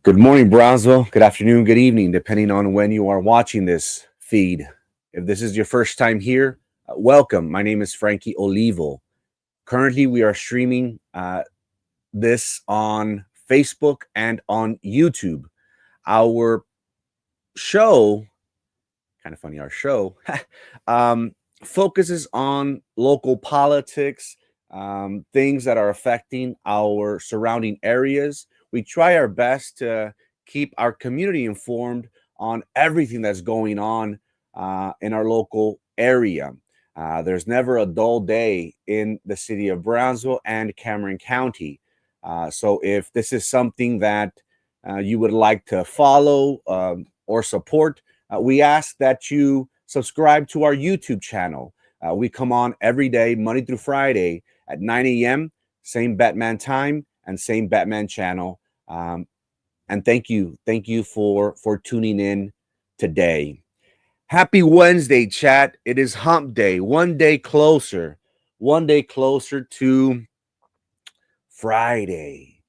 Good morning, Brownsville. Good afternoon, good evening, depending on when you are watching this feed. If this is your first time here, welcome. My name is Frankie Olivo. Currently, we are streaming this on Facebook and on YouTube. Our show, kind of funny, our show um, focuses on local politics, things that are affecting our surrounding areas. We try our best to keep our community informed on everything that's going on in our local area. There's never a dull day in the city of Brownsville and Cameron County. So if this is something that you would like to follow or support, we ask that you subscribe to our YouTube channel. We come on every day, Monday through Friday at 9 a.m., same Batman time and same Batman channel. And thank you for tuning in today. Happy Wednesday, chat. It is hump day, one day closer to Friday.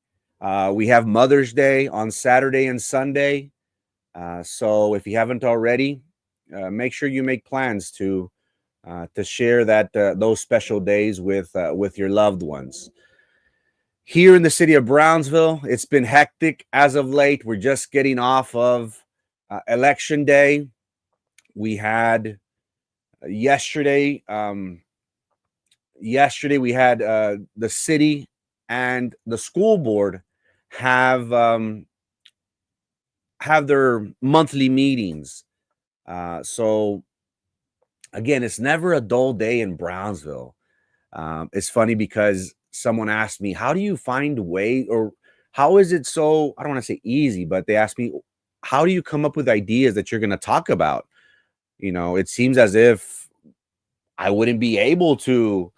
We have Mother's Day on Saturday and Sunday. So if you haven't already, make sure you make plans to share those special days with your loved ones. Here in the city of Brownsville, it's been hectic as of late. We're just getting off of election day. We had yesterday. Yesterday we had the city and the school board have their monthly meetings. So again, it's never a dull day in Brownsville. It's funny because someone asked me, how do you find way, or how is it so, I don't want to say easy, but they asked me, how do you come up with ideas that you're going to talk about? You know, it seems as if I wouldn't be able to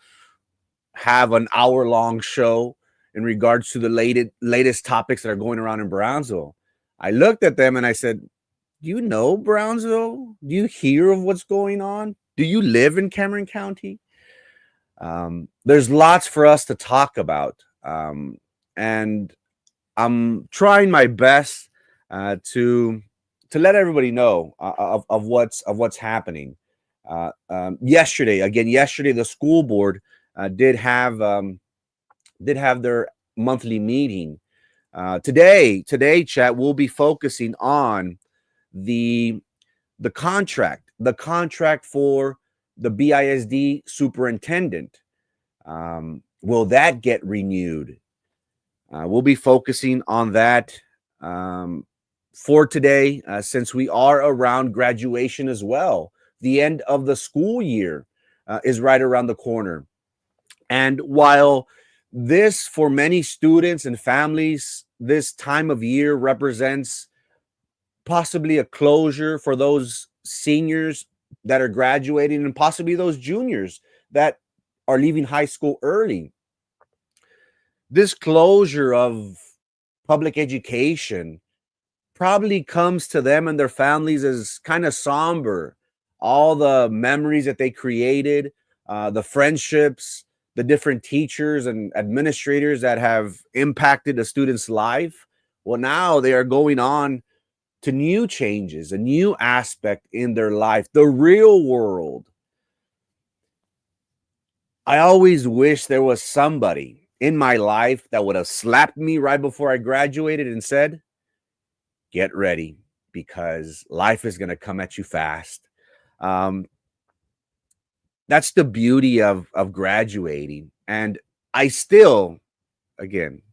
have an hour-long show in regards to the latest topics that are going around in Brownsville. I looked at them and I said, do you know Brownsville? Do you hear of what's going on? Do you live in Cameron County? There's lots for us to talk about. And I'm trying my best to let everybody know of what's happening. Yesterday, the school board did have their monthly meeting. Today, chat, we'll be focusing on the contract for the ISD Superintendent. Will that get renewed? We'll be focusing on that for today, since we are around graduation as well. The end of the school year is right around the corner. And while this, for many students and families, this time of year represents possibly a closure for those seniors that are graduating and possibly those juniors that are leaving high school early. This closure of public education probably comes to them and their families as kind of somber. All the memories that they created, the friendships, the different teachers and administrators that have impacted a student's life. Well, now they are going on to new changes, a new aspect in their life, the real world. I always wish there was somebody in my life that would have slapped me right before I graduated and said, get ready, because life is going to come at you fast. That's the beauty of graduating. And I still, again,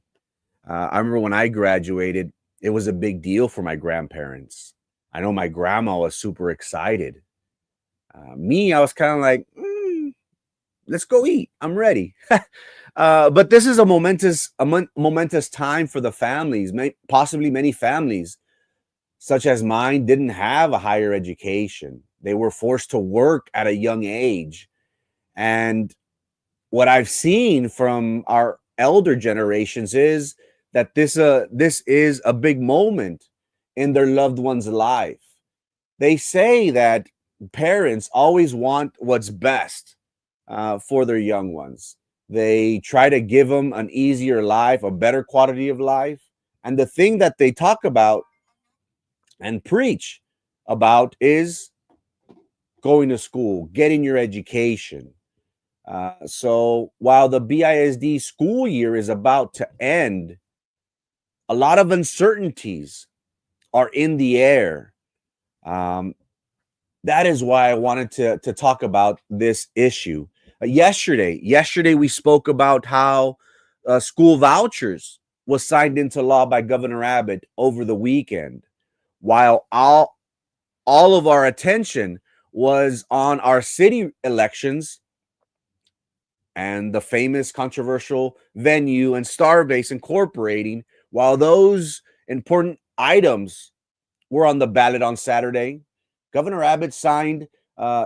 I remember when I graduated, it was a big deal for my grandparents. I know my grandma was super excited. Me, I was kind of like, let's go eat. I'm ready. But this is a momentous time for the families. Possibly many families, such as mine, didn't have a higher education. They were forced to work at a young age. And what I've seen from our elder generations is that this is a big moment in their loved one's life. They say that parents always want what's best for their young ones. They try to give them an easier life, a better quality of life. And the thing that they talk about and preach about is going to school, getting your education. So while the BISD school year is about to end, a lot of uncertainties are in the air. Um, that is why I wanted to talk about this issue. Yesterday we spoke about how school vouchers was signed into law by Governor Abbott over the weekend, while all of our attention was on our city elections and the famous controversial venue and Starbase incorporating. While those important items were on the ballot on Saturday, Governor Abbott signed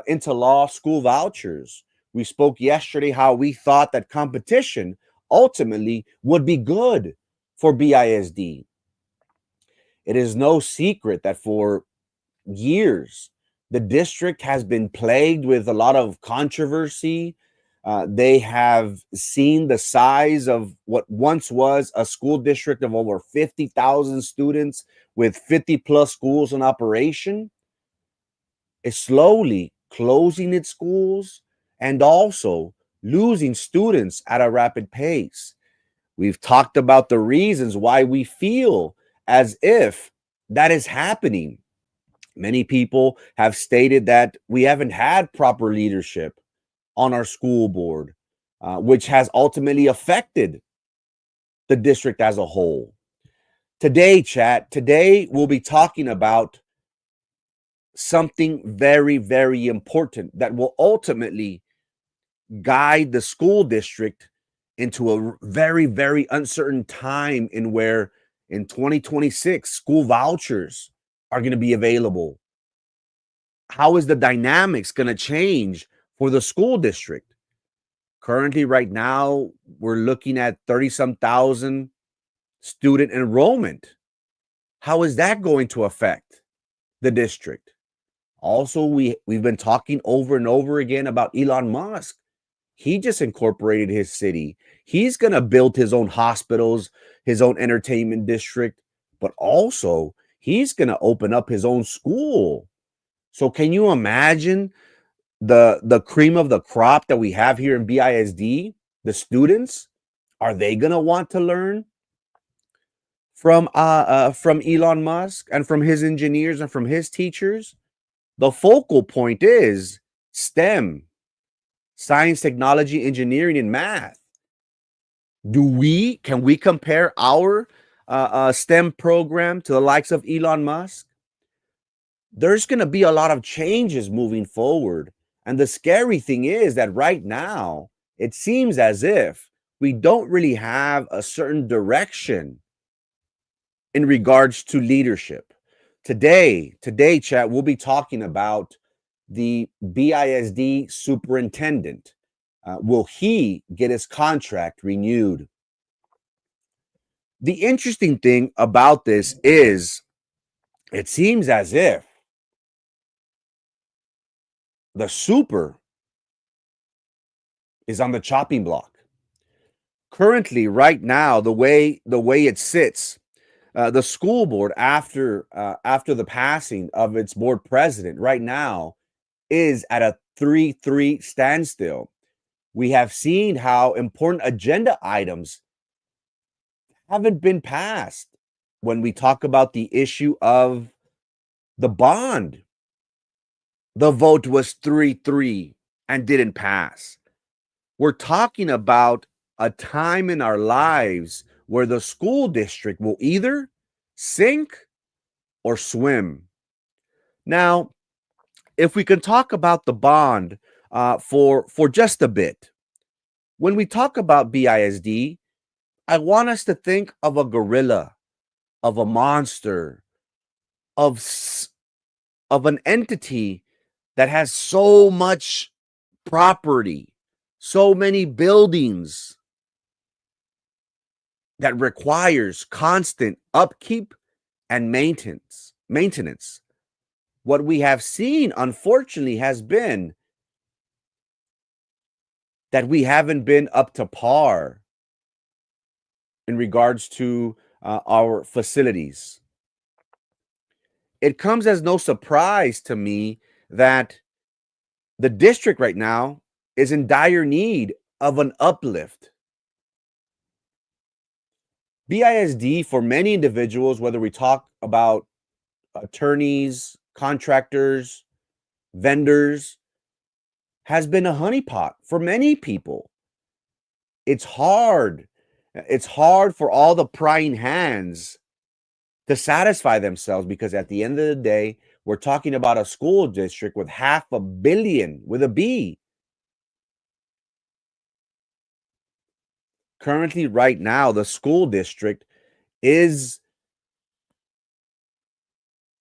into law school vouchers. We spoke yesterday how we thought that competition ultimately would be good for BISD. It is no secret that for years, the district has been plagued with a lot of controversy. They have seen the size of what once was a school district of over 50,000 students with 50 plus schools in operation is slowly closing its schools and also losing students at a rapid pace. We've talked about the reasons why we feel as if that is happening. Many people have stated that we haven't had proper leadership on our school board, which has ultimately affected the district as a whole. Today we'll be talking about something very, very important that will ultimately guide the school district into a very, very uncertain time in where in 2026 school vouchers are going to be available. How is the dynamics going to change for the school district? Currently, right now, we're looking at 30 some thousand student enrollment. How is that going to affect the district? Also, we've been talking over and over again about Elon Musk. He just incorporated his city. He's going to build his own hospitals, his own entertainment district, but also he's going to open up his own school. So can you imagine the cream of the crop that we have here in BISD, the students? Are they going to want to learn from Elon Musk and from his engineers and from his teachers? The focal point is STEM, science, technology, engineering, and math. Can we compare our STEM program to the likes of Elon Musk? There's going to be a lot of changes moving forward. And the scary thing is that right now, it seems as if we don't really have a certain direction in regards to leadership. Today, chat, we'll be talking about the BISD superintendent. Will he get his contract renewed? The interesting thing about this is it seems as if the super is on the chopping block. Currently, right now, the way it sits, the school board after the passing of its board president right now is at a 3-3 standstill. We have seen how important agenda items haven't been passed. When we talk about the issue of the bond, the vote was 3-3 and didn't pass. We're talking about a time in our lives where the school district will either sink or swim. Now, if we can talk about the bond for just a bit, when we talk about BISD, I want us to think of a gorilla, of a monster, of an entity that has so much property, so many buildings that requires constant upkeep and maintenance. What we have seen, unfortunately, has been that we haven't been up to par in regards to our facilities. It comes as no surprise to me that the district right now is in dire need of an uplift. BISD, for many individuals, whether we talk about attorneys, contractors, vendors, has been a honeypot for many people. It's hard. It's hard for all the prying hands to satisfy themselves because at the end of the day, we're talking about a school district with $500 million with a B. Currently, right now, the school district is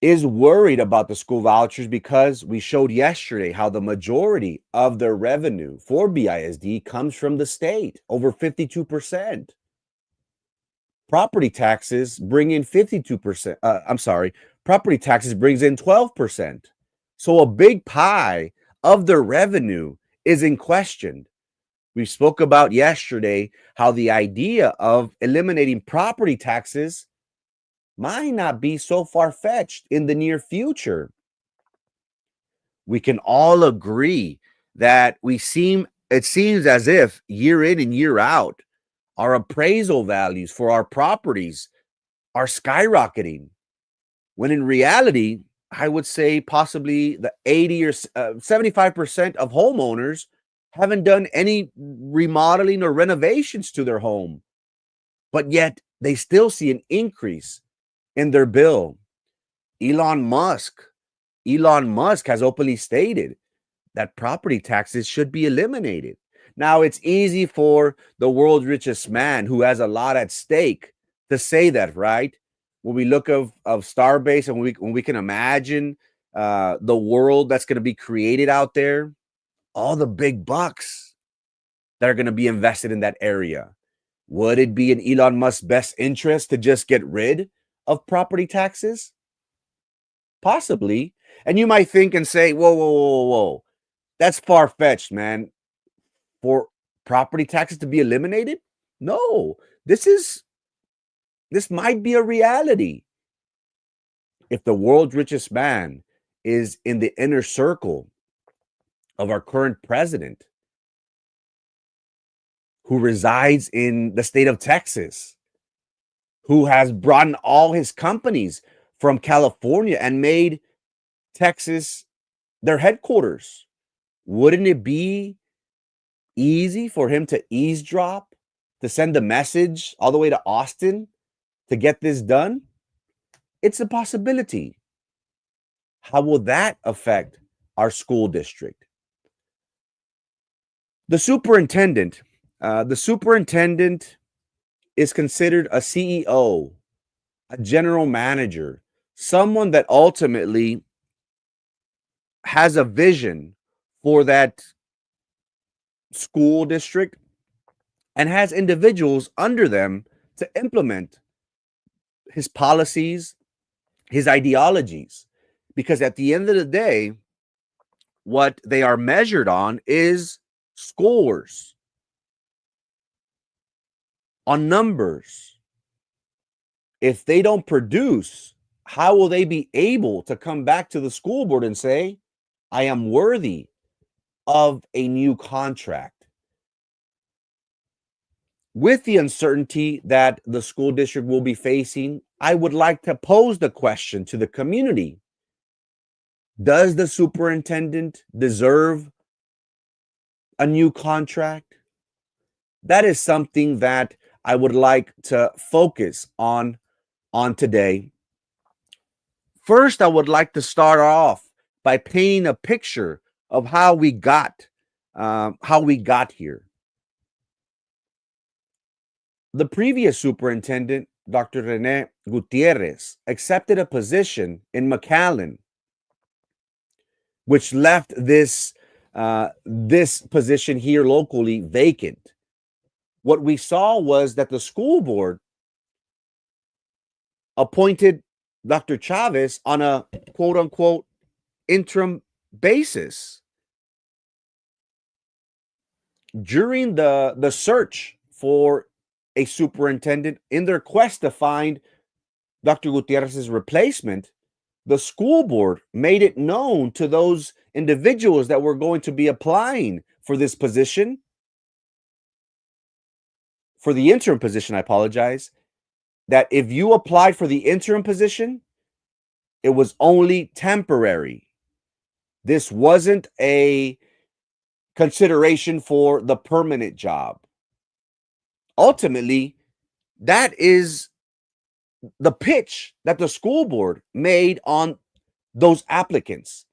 worried about the school vouchers because we showed yesterday how the majority of their revenue for BISD comes from the state, over 52%. Property taxes bring in 52%. Property taxes brings in 12%. So a big pie of their revenue is in question. We spoke about yesterday how the idea of eliminating property taxes might not be so far-fetched in the near future. We can all agree that it seems as if year in and year out, our appraisal values for our properties are skyrocketing. When in reality, I would say possibly the 80 or 75% of homeowners haven't done any remodeling or renovations to their home, but yet they still see an increase in their bill. Elon Musk has openly stated that property taxes should be eliminated. Now, it's easy for the world's richest man who has a lot at stake to say that, right? When we look of Starbase and when we can imagine the world that's going to be created out there, all the big bucks that are going to be invested in that area. Would it be in Elon Musk's best interest to just get rid of property taxes? Possibly. And you might think and say, whoa, whoa, whoa, whoa. That's far-fetched, man. For property taxes to be eliminated? No. This might be a reality. If the world's richest man is in the inner circle of our current president, who resides in the state of Texas, who has brought in all his companies from California and made Texas their headquarters, wouldn't it be easy for him to eavesdrop, to send a message all the way to Austin to get this done? It's a possibility. How will that affect our school district? The superintendent is considered a CEO, a general manager, someone that ultimately has a vision for that school district and has individuals under them to implement his policies, his ideologies. Because at the end of the day, what they are measured on is scores, on numbers. If they don't produce, how will they be able to come back to the school board and say, I am worthy of a new contract? With the uncertainty that the school district will be facing, I would like to pose the question to the community. Does the superintendent deserve a new contract? That is something that I would like to focus on today. First, I would like to start off by painting a picture of how we got here. The previous superintendent, Dr. Rene Gutierrez, accepted a position in McAllen, which left this position here locally vacant. What we saw was that the school board appointed Dr. Chavez on a quote unquote interim basis. During the search for a superintendent in their quest to find Dr. Gutierrez's replacement, the school board made it known to those individuals that were going to be applying for this position, for the interim position, I apologize, that if you applied for the interim position, it was only temporary. This wasn't a consideration for the permanent job. Ultimately, that is the pitch that the school board made on those applicants.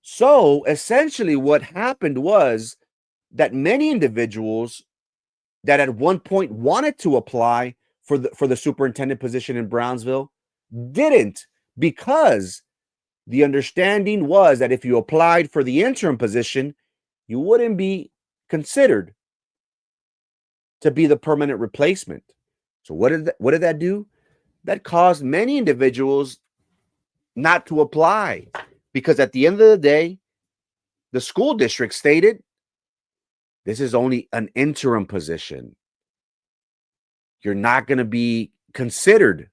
So essentially, what happened was that many individuals that at one point wanted to apply for the superintendent position in Brownsville didn't, because the understanding was that if you applied for the interim position, you wouldn't be considered to be the permanent replacement. So what did that do? That caused many individuals not to apply, because at the end of the day, the school district stated this is only an interim position. You're not going to be considered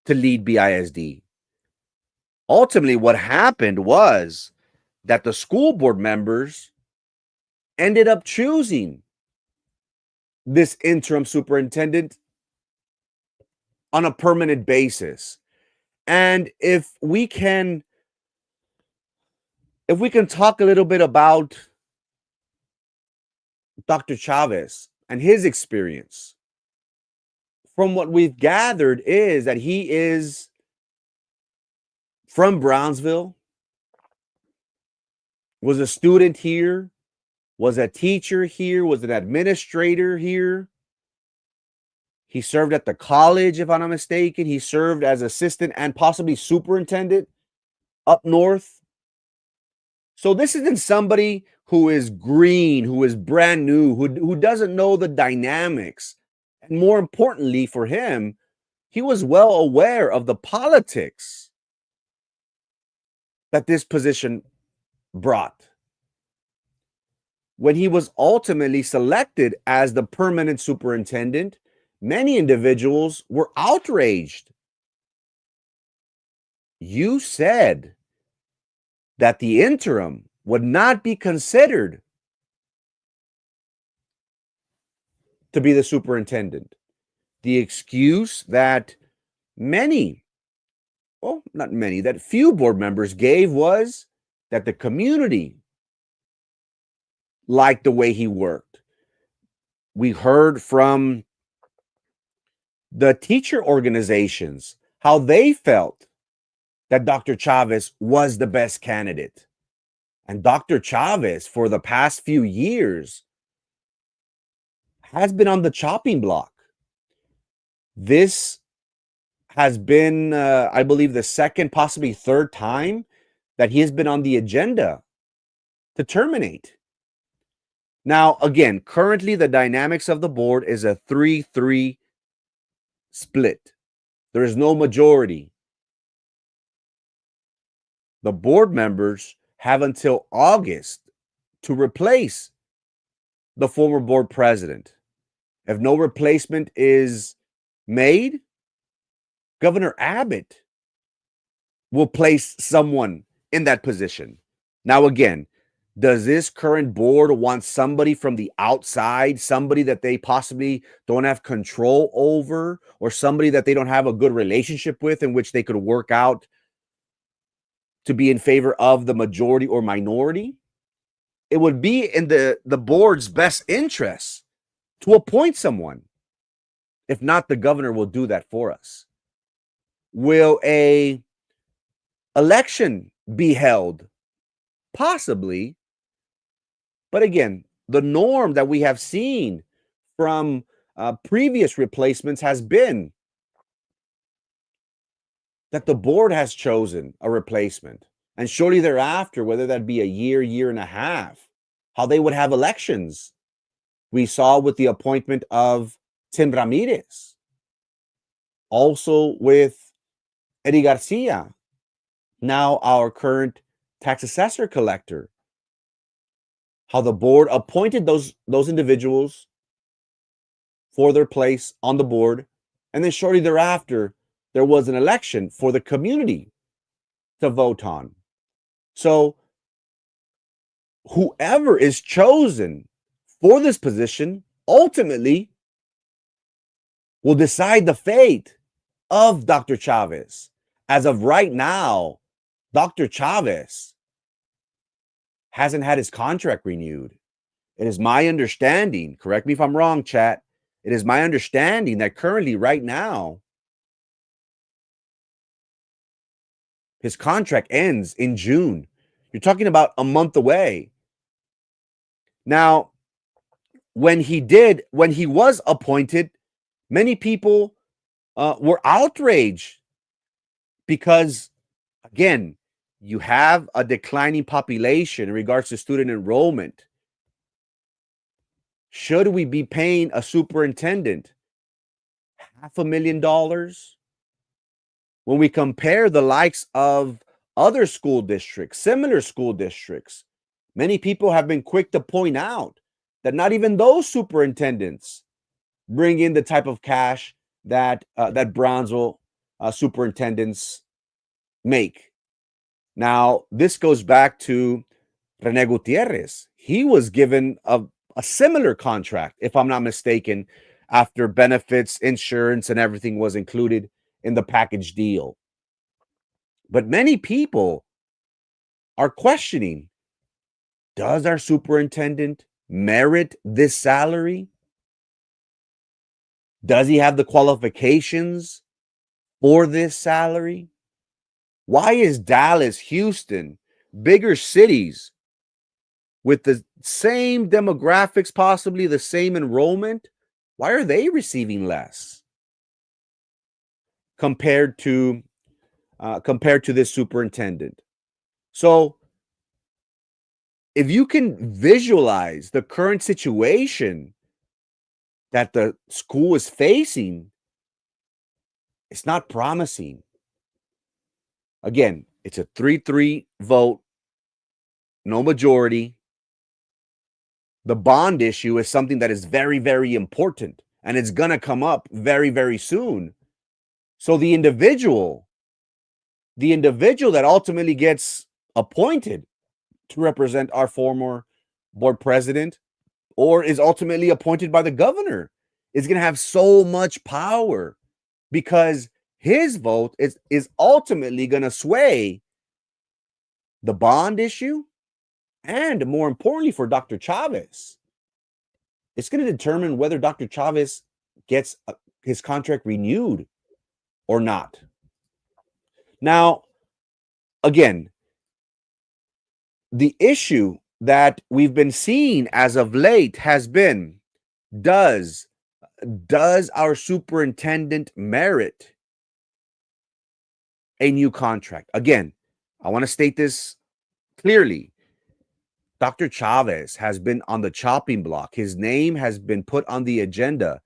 to lead BISD. Ultimately, what happened was that the school board members ended up choosing this interim superintendent on a permanent basis. And if we can talk a little bit about Dr. Chavez and his experience, from what we've gathered is that he is from Brownsville, was a student here, was a teacher here, was an administrator here. He served at the college, if I'm not mistaken. He served as assistant and possibly superintendent up north. So this isn't somebody who is green, who is brand new, who doesn't know the dynamics. And more importantly for him, he was well aware of the politics that this position brought. When he was ultimately selected as the permanent superintendent, many individuals were outraged. You said that the interim would not be considered to be the superintendent. The excuse that that few board members gave was that the community liked the way he worked. We heard from the teacher organizations how they felt that Dr. Chavez was the best candidate. And Dr. Chavez, for the past few years, has been on the chopping block. This has been, I believe, the second, possibly third time that he has been on the agenda to terminate. Now, again, currently the dynamics of the board is a 3-3 split. There is no majority. The board members have until August to replace the former board president. If no replacement is made, Governor Abbott will place someone in that position. Now, again, does this current board want somebody from the outside, somebody that they possibly don't have control over, or somebody that they don't have a good relationship with, in which they could work out to be in favor of the majority or minority? It would be in the board's best interest to appoint someone. If not, the governor will do that for us. Will a election be held? Possibly. But again, the norm that we have seen from previous replacements has been that the board has chosen a replacement. And shortly thereafter, whether that be a year, year and a half, how they would have elections. We saw with the appointment of Tim Ramirez. Also with Eddie Garcia, now our current tax assessor collector. how the board appointed those individuals for their place on the board, and then shortly thereafter, there was an election for the community to vote on. So whoever is chosen for this position ultimately will decide the fate of Dr. Chavez. As of right now, Dr. Chavez hasn't had his contract renewed. It is my understanding, correct me if I'm wrong, chat. It is my understanding that currently, right now, his contract ends in June. You're talking about a month away. Now, when he was appointed, many people were outraged because, again, you have a declining population in regards to student enrollment. Should we be paying a superintendent $500,000 when we compare the likes of other school districts, similar school districts? Many people have been quick to point out that not even those superintendents bring in the type of cash that Brownsville superintendents make. Now, this goes back to Rene Gutierrez. He was given a similar contract, if I'm not mistaken, after benefits, insurance, and everything was included in the package deal. But many people are questioning, does our superintendent merit this salary? Does he have the qualifications for this salary? Why is Dallas, Houston, bigger cities with the same demographics, possibly the same enrollment, why are they receiving less compared to this superintendent? So if you can visualize the current situation that the school is facing, it's not promising. Again, it's a 3-3 vote, no majority. The bond issue is something that is very, very important, and it's going to come up very, very soon. So the individual that ultimately gets appointed to represent our former board president or is ultimately appointed by the governor is going to have so much power because his vote is ultimately going to sway the bond issue, and more importantly for Dr. Chavez, it's going to determine whether Dr. Chavez gets his contract renewed or not. Now, again, the issue that we've been seeing as of late has been, does our superintendent merit a new contract? Again, I want to state this clearly. Dr. Chavez has been on the chopping block. His name has been put on the agenda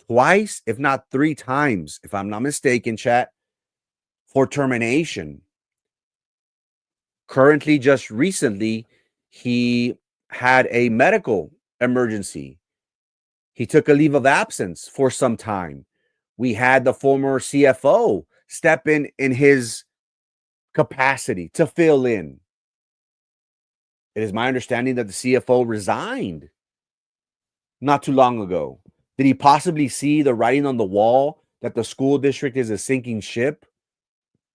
twice, if not 3 times, if I'm not mistaken, chat, for termination. Currently, just recently, he had a medical emergency. He took a leave of absence for some time. We had the former CFO step in his capacity to fill in. It is my understanding that the CFO resigned not too long ago. Did he possibly see the writing on the wall that the school district is a sinking ship?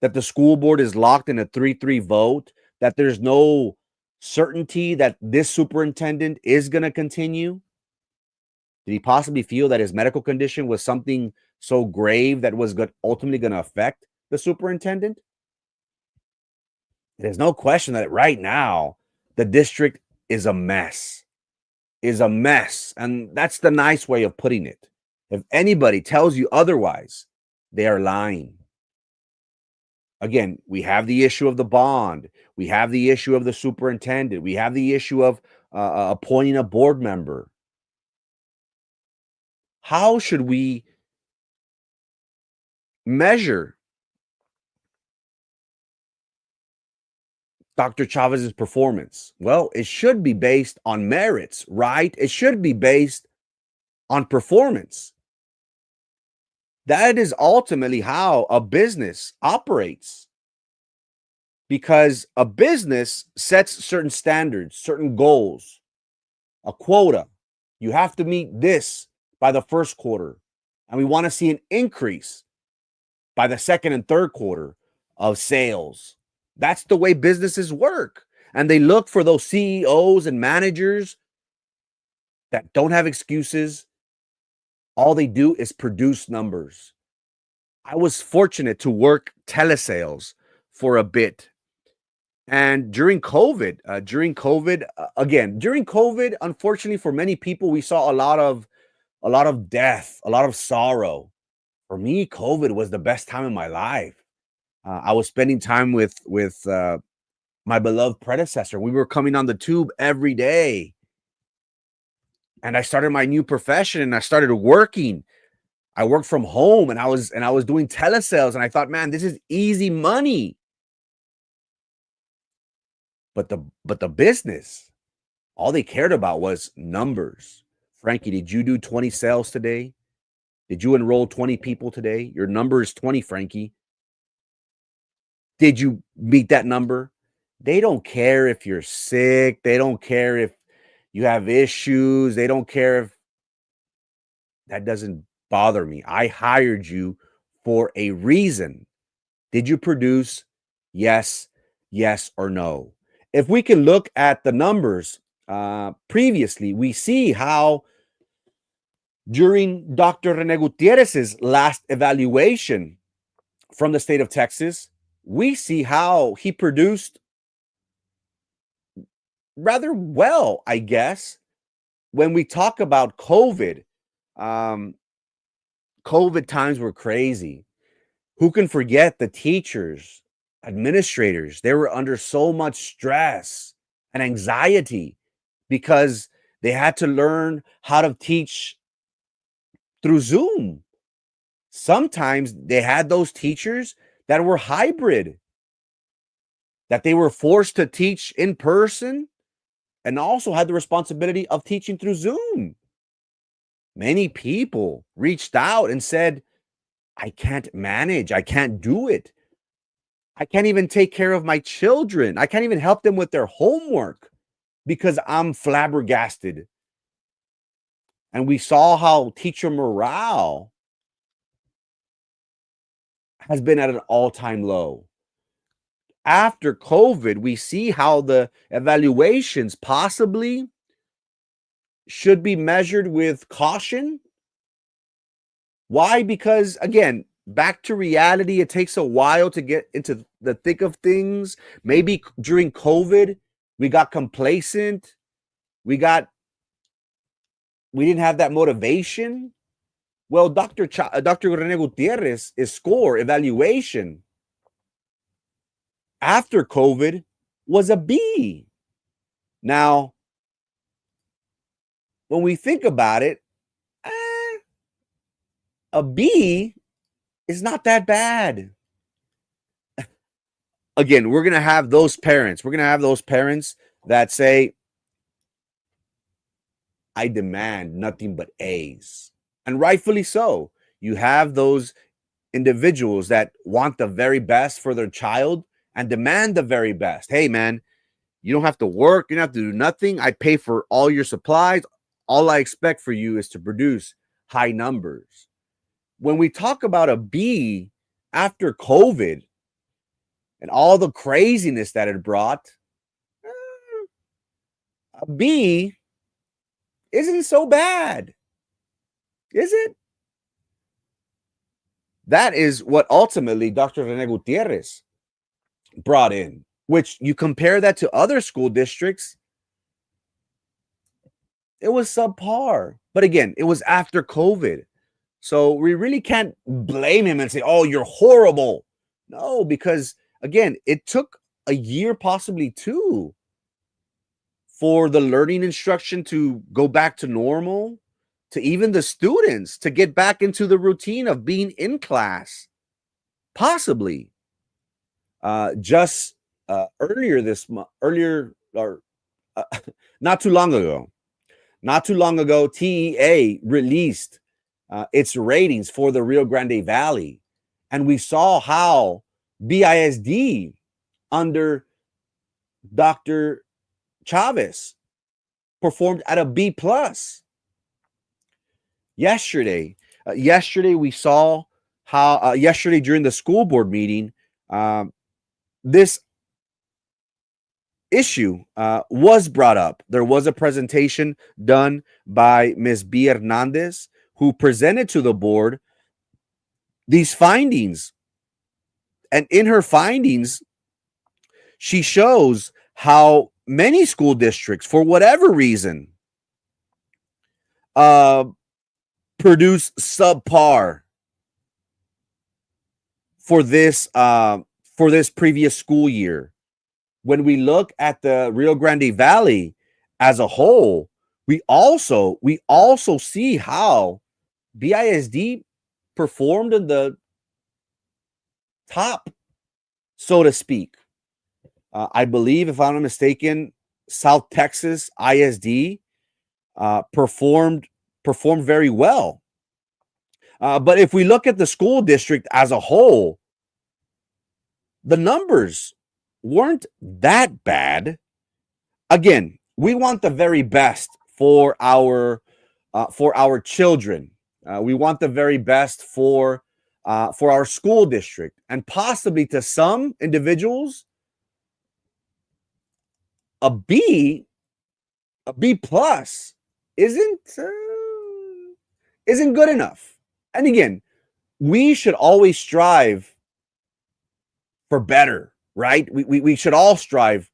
That the school board is locked in a 3-3 vote? That there's no certainty that this superintendent is going to continue? Did he possibly feel that his medical condition was something so grave that was ultimately going to affect the superintendent? There's no question that right now the district is a mess. And that's the nice way of putting it. If anybody tells you otherwise, they are lying. Again, we have the issue of the bond. We have the issue of the superintendent. We have the issue of appointing a board member. How should we measure Dr. Chavez's performance? Well, it should be based on merits, right? It should be based on performance. That is ultimately how a business operates, because a business sets certain standards, certain goals, a quota. You have to meet this by the first quarter, and we want to see an increase by the second and third quarter of sales. That's the way businesses work. And they look for those CEOs and managers that don't have excuses. All they do is produce numbers. I was fortunate to work telesales for a bit. And during COVID, unfortunately for many people, we saw a lot of death, a lot of sorrow. For me, COVID was the best time in my life. I was spending time with my beloved predecessor. We were coming on the tube every day, and I started my new profession. And I started working. I worked from home, and I was doing telesales. And I thought, man, this is easy money. But the business, all they cared about was numbers. Frankie, did you do 20 sales today? Did you enroll 20 people today? Your number is 20, Frankie. Did you meet that number? They don't care if you're sick. They don't care if you have issues. They don't care if that doesn't bother me. I hired you for a reason. Did you produce? Yes, yes, or no? If we can look at the numbers previously, we see how during Dr. Rene Gutierrez's last evaluation from the state of Texas, we see how he produced rather well, I guess. When we talk about COVID, um, COVID times were crazy. Who can forget the teachers, administrators? They were under so much stress and anxiety because they had to learn how to teach through Zoom. Sometimes they had those teachers that were hybrid, that they were forced to teach in person and also had the responsibility of teaching through Zoom. Many people reached out and said, I can't manage. I can't do it. I can't even take care of my children. I can't even help them with their homework because I'm flabbergasted. And we saw how teacher morale has been at an all-time low. After COVID, we see how the evaluations possibly should be measured with caution. Why? Because again, back to reality, it takes a while to get into the thick of things. Maybe during COVID, we got complacent. We didn't have that motivation. Well, Dr. Rene Gutierrez's score evaluation after COVID was a B. Now, when we think about it, a B is not that bad. Again, we're going to have those parents. We're going to have those parents that say, I demand nothing but A's. And rightfully so. You have those individuals that want the very best for their child and demand the very best. Hey, man, you don't have to work. You don't have to do nothing. I pay for all your supplies. All I expect for you is to produce high numbers. When we talk about a B after COVID and all the craziness that it brought, a B isn't so bad, is it? That is what ultimately Dr. Rene Gutierrez brought in, which you compare that to other school districts, it was subpar. But again, it was after COVID. So we really can't blame him and say, oh, you're horrible. No, because again, it took a year, possibly two, for the learning instruction to go back to normal, to even the students to get back into the routine of being in class, possibly. Just earlier this month, earlier or uh, not too long ago, TEA released its ratings for the Rio Grande Valley, and we saw how BISD under Dr. Chavez performed at a B plus. Yesterday we saw how yesterday during the school board meeting, this issue was brought up. There was a presentation done by Ms. B. Hernandez, who presented to the board these findings. And in her findings, she shows how many school districts, for whatever reason, produce subpar for this previous school year. When we look at the Rio Grande Valley as a whole, we also see how BISD performed in the top, so to speak. I believe, if I'm not mistaken, South Texas ISD performed very well. But if we look at the school district as a whole, the numbers weren't that bad. Again, we want the very best for our children. We want the very best for our school district, and possibly to some individuals, a B plus isn't good enough. And again, we should always strive for better, right? We should all strive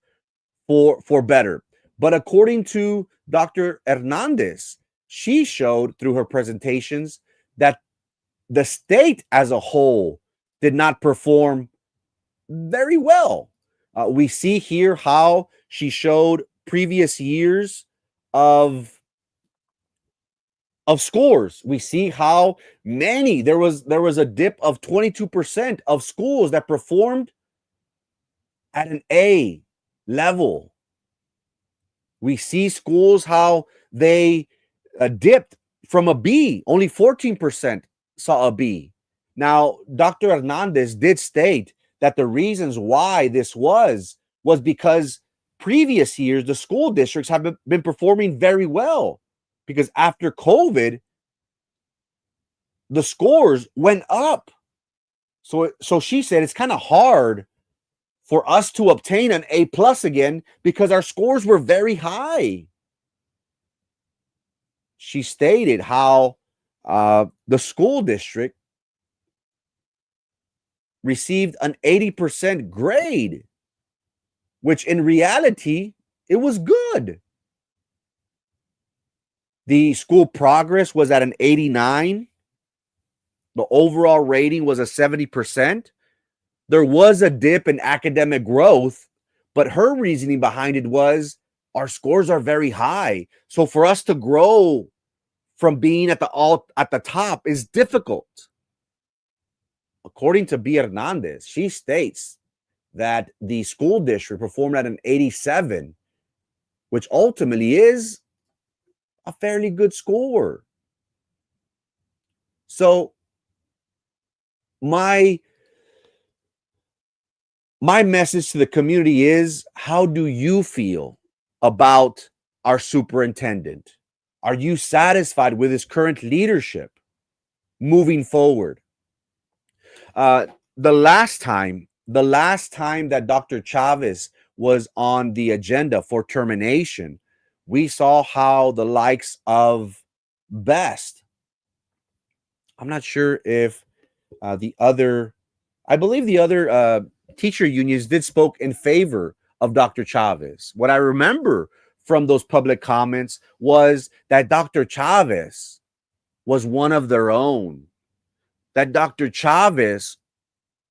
for better. But according to Dr. Hernandez, she showed through her presentations that the state as a whole did not perform very well. We see here how she showed previous years of scores. We see how many there was a dip of 22% of schools that performed at an A level. We see schools how they dipped from a B. Only 14% saw a B. Now, Dr. Hernandez did state that the reasons why this was because previous years the school districts have been performing very well, because after COVID the scores went up. So she said it's kind of hard for us to obtain an A plus again because our scores were very high. She stated how the school district received an 80% grade, which in reality, it was good. The school progress was at an 89. The overall rating was a 70%. There was a dip in academic growth, but her reasoning behind it was our scores are very high. So for us to grow from being at the top is difficult. According to B. Hernandez, she states that the school district performed at an 87, which ultimately is a fairly good score. So my message to the community is, how do you feel about our superintendent? Are you satisfied with his current leadership moving forward? The last time that Dr. Chavez was on the agenda for termination, we saw how the likes of Best, I'm not sure if I believe the other teacher unions did spoke in favor of Dr. Chavez. What I remember from those public comments was that Dr. Chavez was one of their own, that Dr. Chavez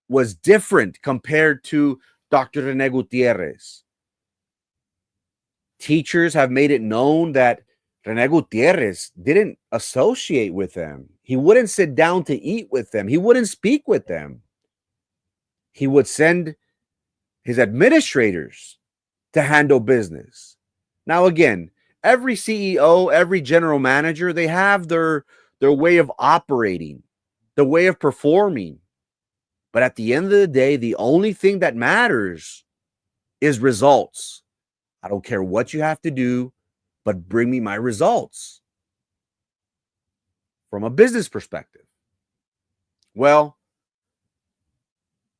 was different compared to Dr. Rene Gutierrez. Teachers have made it known that Rene Gutierrez didn't associate with them. He wouldn't sit down to eat with them. He wouldn't speak with them. He would send his administrators to handle business. Now, again, every CEO, every general manager, they have their way of operating, the way of performing. But at the end of the day, the only thing that matters is results. I don't care what you have to do, but bring me my results from a business perspective. Well,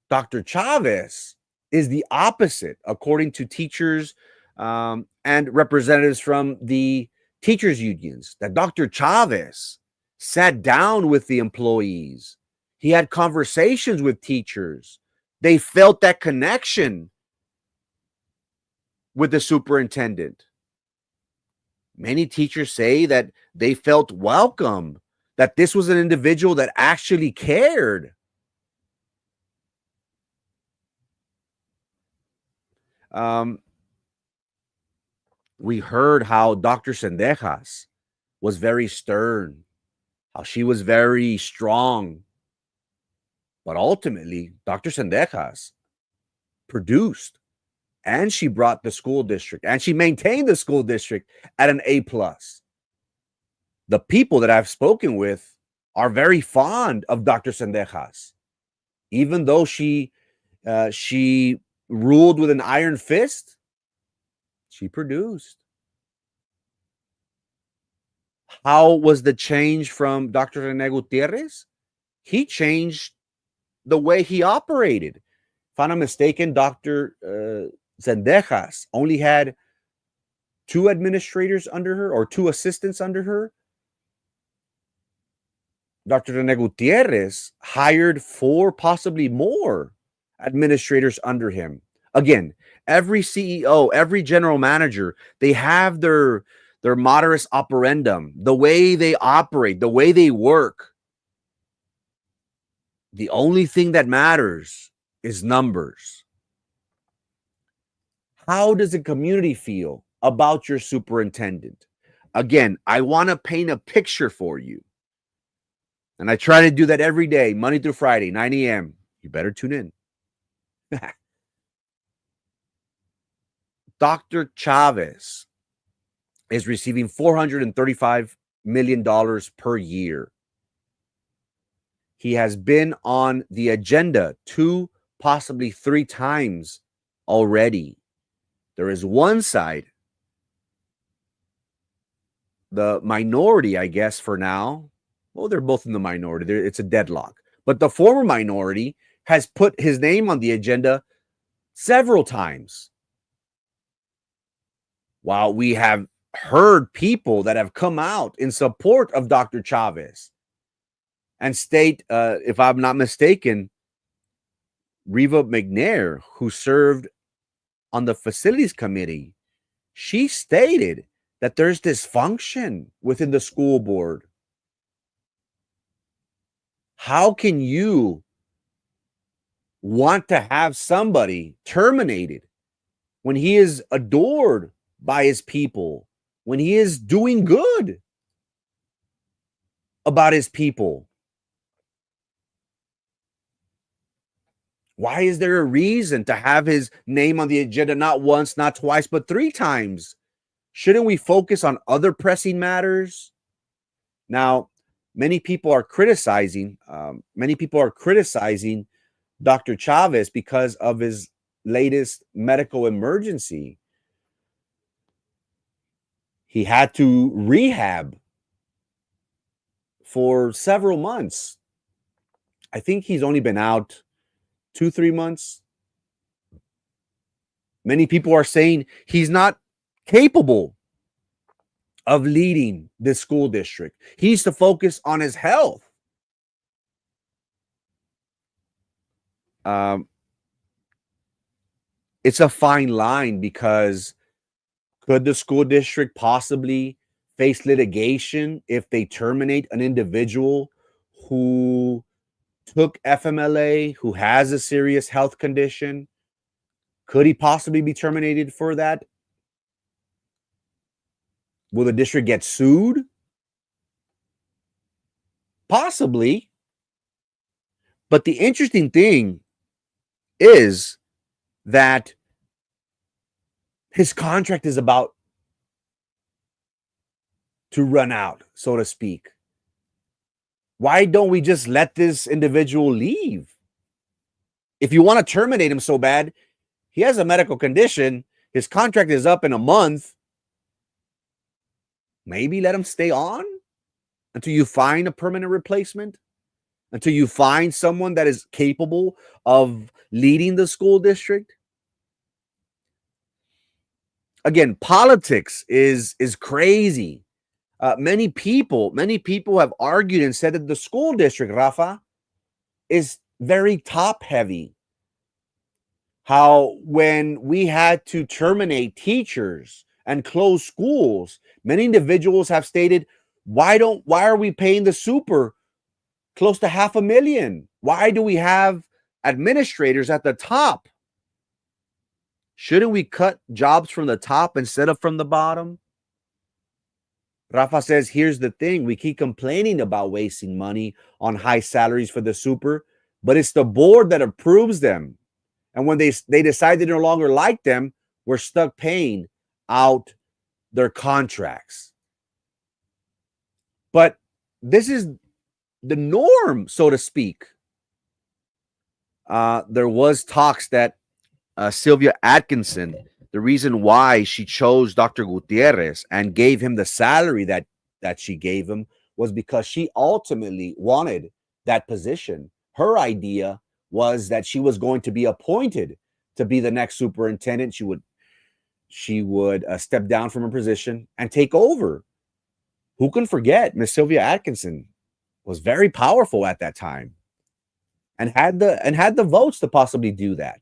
Dr. Chavez is the opposite, according to teachers and representatives from the teachers' unions, that Dr. Chavez sat down with the employees. He had conversations with teachers. They felt that connection with the superintendent. Many teachers say that they felt welcome, that this was an individual that actually cared. We heard how Dr. Sendejas was very stern, how she was very strong. But ultimately, Dr. Sendejas produced, and she brought the school district, and she maintained the school district at an A+. The people that I've spoken with are very fond of Dr. Sendejas, even though she ruled with an iron fist. She produced. How was the change from Dr. Rene Gutierrez? He changed the way he operated. If I'm not mistaken, Dr. Sendejas only had 2 administrators under her, or 2 assistants under her. Dr. Rene Gutierrez hired 4, possibly more administrators under him. Again, every CEO, every general manager, they have their modus operandum, the way they operate, the way they work. The only thing that matters is numbers. How does the community feel about your superintendent? Again, I want to paint a picture for you. And I try to do that every day, Monday through Friday, 9 a.m. You better tune in. Dr. Chavez is receiving $435 million per year. He has been on the agenda 2, possibly 3 times already. There is one side, the minority, I guess, for now. Well, they're both in the minority. It's a deadlock. But the former minority has put his name on the agenda several times. While we have heard people that have come out in support of Dr. Chavez and state, if I'm not mistaken, Reva McNair, who served on the facilities committee, she stated that there's dysfunction within the school board. How can you want to have somebody terminated when he is adored by his people, when he is doing good about his people? Why is there a reason to have his name on the agenda not once, not twice, but 3 times? Shouldn't we focus on other pressing matters? Now, many people are criticizing Dr. Chavez because of his latest medical emergency. He had to rehab for several months. I think he's only been out 2-3 months. Many people are saying he's not capable of leading this school district. He needs to focus on his health. It's a fine line, because could the school district possibly face litigation if they terminate an individual who took FMLA, who has a serious health condition? Could he possibly be terminated for that? Will the district get sued? Possibly. But the interesting thing is that his contract is about to run out, so to speak? Why don't we just let this individual leave? If you want to terminate him so bad, he has a medical condition, his contract is up in a month. Maybe let him stay on until you find a permanent replacement, until you find someone that is capable of leading the school district. Again, politics is crazy. Many people have argued and said that the school district, Rafa, is very top heavy. How when we had to terminate teachers and close schools, many individuals have stated, why are we paying the super close to $500,000? Why do we have administrators at the top? Shouldn't we cut jobs from the top instead of from the bottom? Rafa says, here's the thing. We keep complaining about wasting money on high salaries for the super, but it's the board that approves them. And when they decide they no longer like them, we're stuck paying out their contracts. But this is the norm, so to speak. There was talks that Sylvia Atkinson, the reason why she chose Dr. Gutierrez and gave him the salary that she gave him was because she ultimately wanted that position. Her idea was that she was going to be appointed to be the next superintendent. She would step down from her position and take over. Who can forget Miss Sylvia Atkinson was very powerful at that time and had the votes to possibly do that.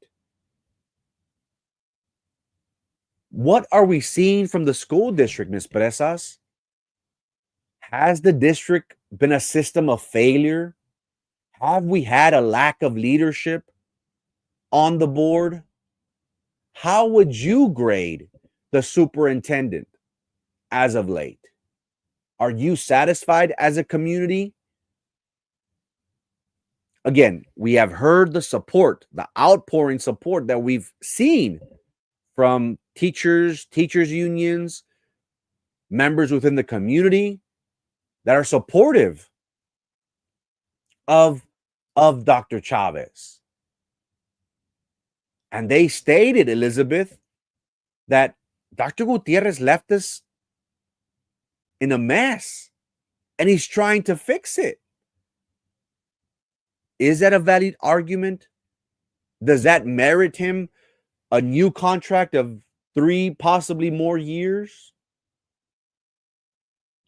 What are we seeing from the school district, Ms. Presas? Has the district been a system of failure? Have we had a lack of leadership on the board? How would you grade the superintendent as of late? Are you satisfied as a community? Again, we have heard the support, the outpouring support that we've seen from teachers unions, members within the community that are supportive of Dr. Chavez. And they stated, Elizabeth, that Dr. Gutierrez left us in a mess and he's trying to fix it. Is that a valid argument? Does that merit him a new contract of 3, possibly more years?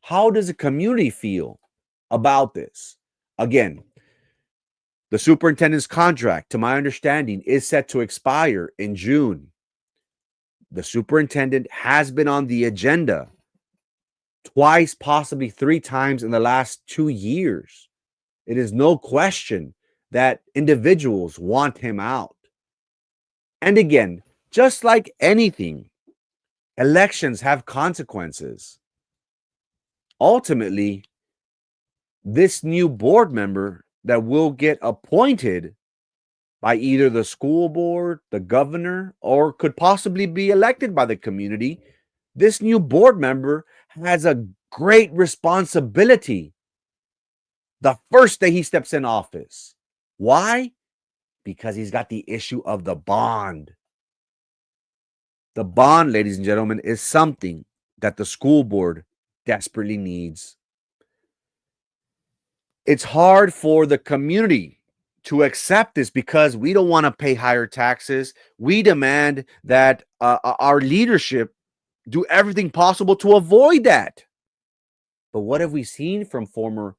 How does the community feel about this? Again, the superintendent's contract, to my understanding, is set to expire in June. The superintendent has been on the agenda twice, possibly 3 times in the last 2 years. It is no question that individuals want him out. And again, just like anything, elections have consequences. Ultimately, this new board member that will get appointed by either the school board, the governor, or could possibly be elected by the community, this new board member has a great responsibility the first day he steps in office. Why? Because he's got the issue of the bond. The bond, ladies and gentlemen, is something that the school board desperately needs. It's hard for the community to accept this because we don't want to pay higher taxes. We demand that our leadership do everything possible to avoid that. But what have we seen from former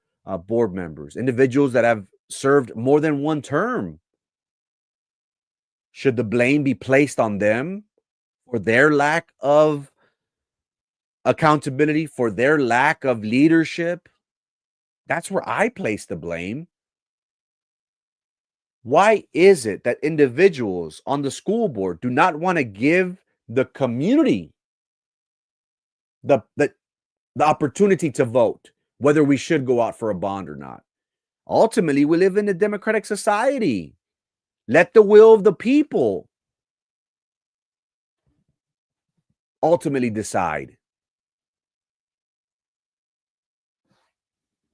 board members, individuals that have served more than one term? Should the blame be placed on them for their lack of accountability, for their lack of leadership? That's where I place the blame. Why is it that individuals on the school board do not want to give the community the opportunity to vote whether we should go out for a bond or not? Ultimately, we live in a democratic society. Let the will of the people ultimately decide.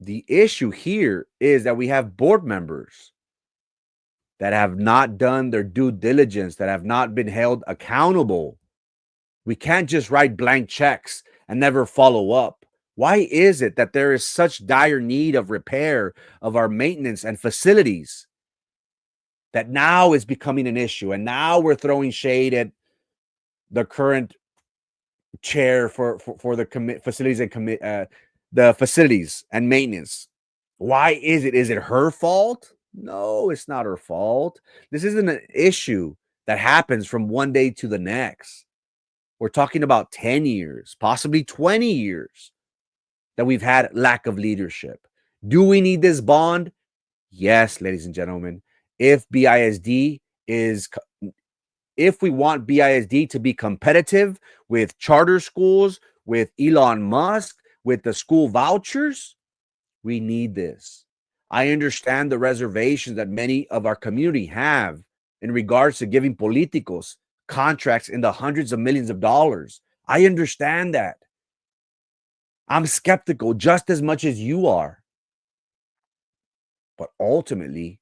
The issue here is that we have board members that have not done their due diligence, that have not been held accountable. We can't just write blank checks and never follow up. Why is it that there is such dire need of repair of our maintenance and facilities that now is becoming an issue? And now we're throwing shade at the current chair for the facilities and the facilities and maintenance. Why is it? Is it her fault? No, it's not her fault. This isn't an issue that happens from one day to the next. We're talking about 10 years, possibly 20 years that we've had lack of leadership. Do we need this bond? Yes, ladies and gentlemen. If BISD is if we want BISD to be competitive with charter schools, with Elon Musk, with the school vouchers, we need this. I understand the reservations that many of our community have in regards to giving politicos contracts in the hundreds of millions of dollars. I understand that. I'm skeptical just as much as you are. But ultimately,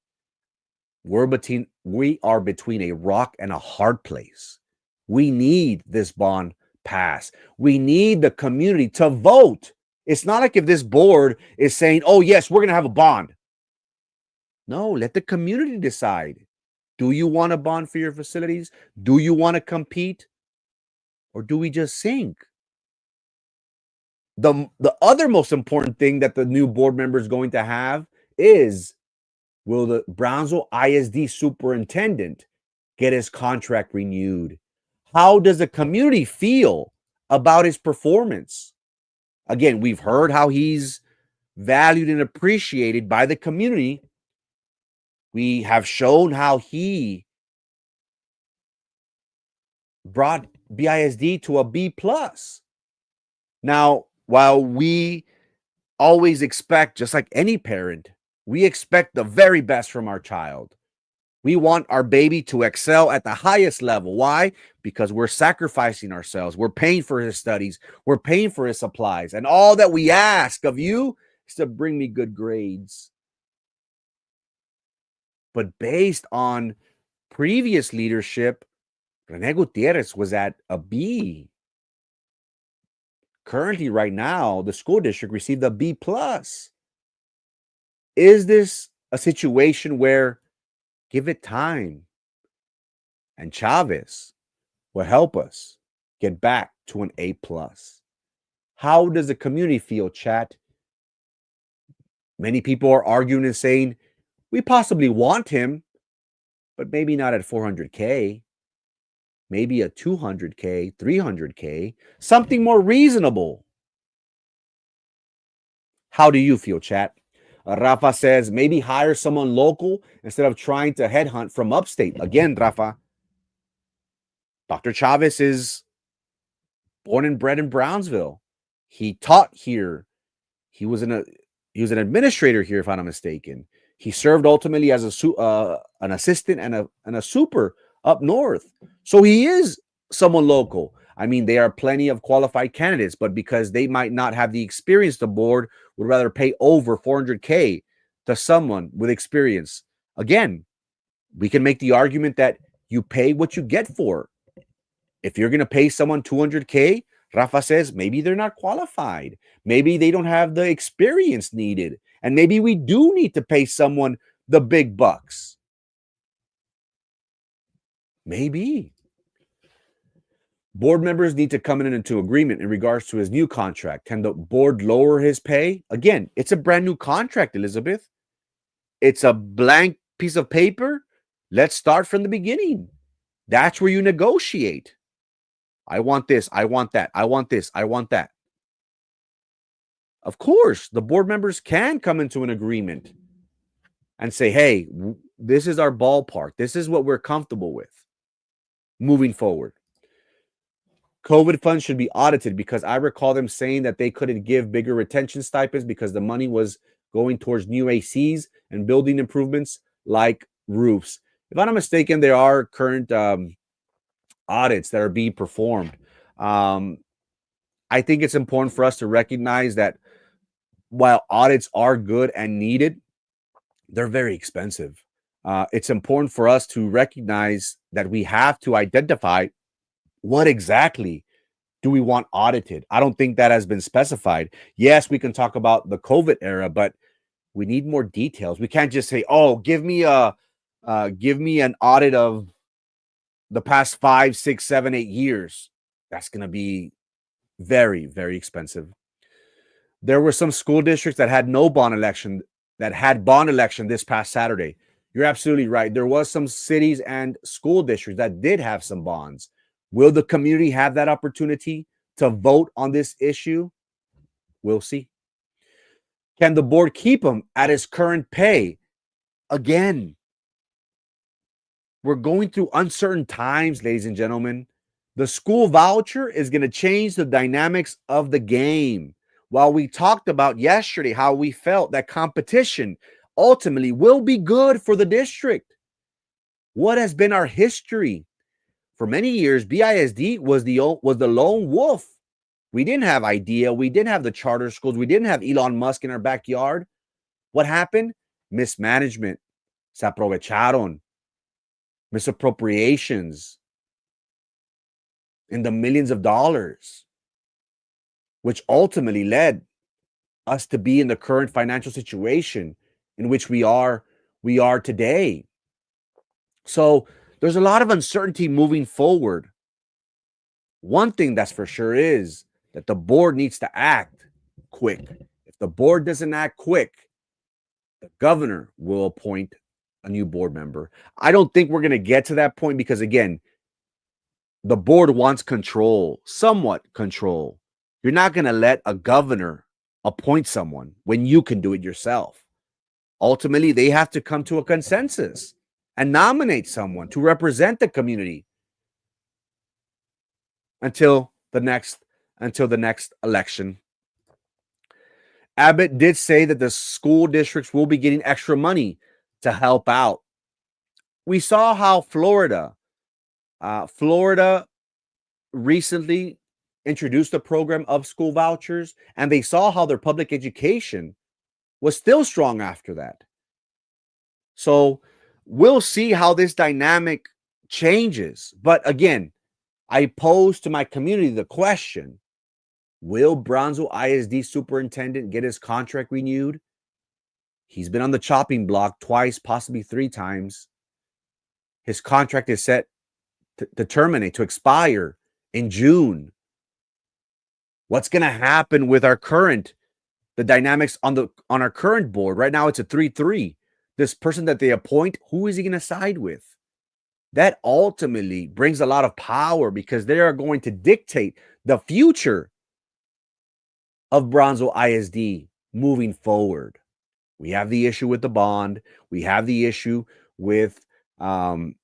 we are between a rock and a hard place. We need this bond passed. We need the community to vote. It's not like if this board is saying, oh, yes, we're going to have a bond. No, let the community decide. Do you want a bond for your facilities? Do you want to compete? Or do we just sink? The other most important thing that the new board member is going to have is, will the Brownsville ISD Superintendent get his contract renewed? How does the community feel about his performance? Again, we've heard how he's valued and appreciated by the community. We have shown how he brought BISD to a B+. Now, while we always expect, just like any parent, we expect the very best from our child. We want our baby to excel at the highest level. Why? Because we're sacrificing ourselves. We're paying for his studies. We're paying for his supplies. And all that we ask of you is to bring me good grades. But based on previous leadership, Rene Gutierrez was at a B. Currently, right now, the school district received a B+. Is this a situation where give it time and Chavez will help us get back to an A+? How does the community feel, chat? Many people are arguing and saying, we possibly want him, but maybe not at 400K. Maybe a 200K, 300K, something more reasonable. How do you feel, chat? Rafa says, maybe hire someone local instead of trying to headhunt from upstate. Again, Rafa, Dr. Chavez is born and bred in Brownsville. He taught here. He was an administrator here, if I'm not mistaken. He served ultimately as an assistant and a super up north. So he is someone local. I mean, there are plenty of qualified candidates, but because they might not have the experience, the board would rather pay over 400K to someone with experience. Again, we can make the argument that you pay what you get for. If you're going to pay someone 200K, Rafa says maybe they're not qualified. Maybe they don't have the experience needed. And maybe we do need to pay someone the big bucks. Maybe. Board members need to come into agreement in regards to his new contract. Can the board lower his pay? Again, it's a brand new contract, Elizabeth. It's a blank piece of paper. Let's start from the beginning. That's where you negotiate. I want this. I want that. I want this. I want that. Of course, the board members can come into an agreement and say, hey, this is our ballpark. This is what we're comfortable with moving forward. COVID funds should be audited because I recall them saying that they couldn't give bigger retention stipends because the money was going towards new ACs and building improvements like roofs. If I'm not mistaken, there are current audits that are being performed. Um, I think it's important for us to recognize that while audits are good and needed, they're very expensive. It's important for us to recognize that we have to identify what exactly do we want audited. I don't think that has been specified. Yes, we can talk about the COVID era, but we need more details. We can't just say, "Oh, give me an audit of the past 5, 6, 7, 8 years." That's going to be very, very expensive. There were some school districts that had no bond election, that had bond election this past Saturday. You're absolutely right. There was some cities and school districts that did have some bonds. Will the community have that opportunity to vote on this issue? We'll see. Can the board keep him at his current pay? Again, we're going through uncertain times, ladies and gentlemen. The school voucher is going to change the dynamics of the game. While we talked about yesterday how we felt that competition ultimately will be good for the district, what has been our history? For many years, BISD was the lone wolf. We didn't have IDEA. We didn't have the charter schools. We didn't have Elon Musk in our backyard. What happened? Mismanagement. Se aprovecharon. Misappropriations in the millions of dollars, which ultimately led us to be in the current financial situation in which we are today. So there's a lot of uncertainty moving forward. One thing that's for sure is that the board needs to act quick. If the board doesn't act quick, the governor will appoint a new board member. I don't think we're going to get to that point because, again, the board wants control, somewhat control. You're not going to let a governor appoint someone when you can do it yourself. Ultimately, they have to come to a consensus and nominate someone to represent the community until the next election. Abbott did say that the school districts will be getting extra money to help out. We saw how Florida recently introduced a program of school vouchers, and they saw how their public education was still strong after that. So we'll see how this dynamic changes. But again, I pose to my community the question, will Brownsville ISD Superintendent get his contract renewed? He's been on the chopping block twice, possibly 3 times. His contract is set to terminate, to expire in June. What's going to happen with the dynamics on our current board? Right now, it's a 3-3. This person that they appoint, who is he going to side with? That ultimately brings a lot of power because they are going to dictate the future of Brownsville ISD moving forward. We have the issue with the bond. We have the issue with the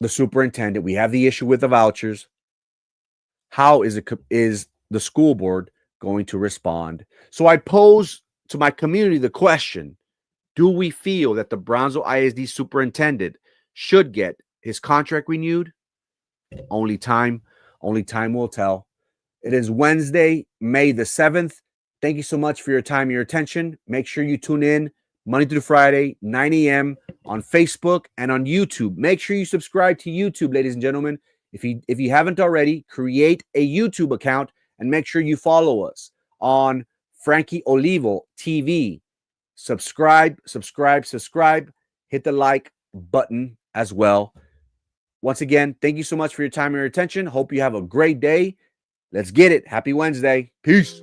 superintendent. We have the issue with the vouchers. How is the school board going to respond? So I pose to my community the question, do we feel that the Brownsville ISD superintendent should get his contract renewed? Only time will tell. It is Wednesday, May the 7th. Thank you so much for your time and your attention. Make sure you tune in Monday through Friday, 9 a.m. on Facebook and on YouTube. Make sure you subscribe to YouTube, ladies and gentlemen. If you haven't already, create a YouTube account and make sure you follow us on Frankie Olivo TV. Subscribe. Hit the like button as well. Once again, thank you so much for your time and your attention. Hope you have a great day. Let's get it. Happy Wednesday. Peace.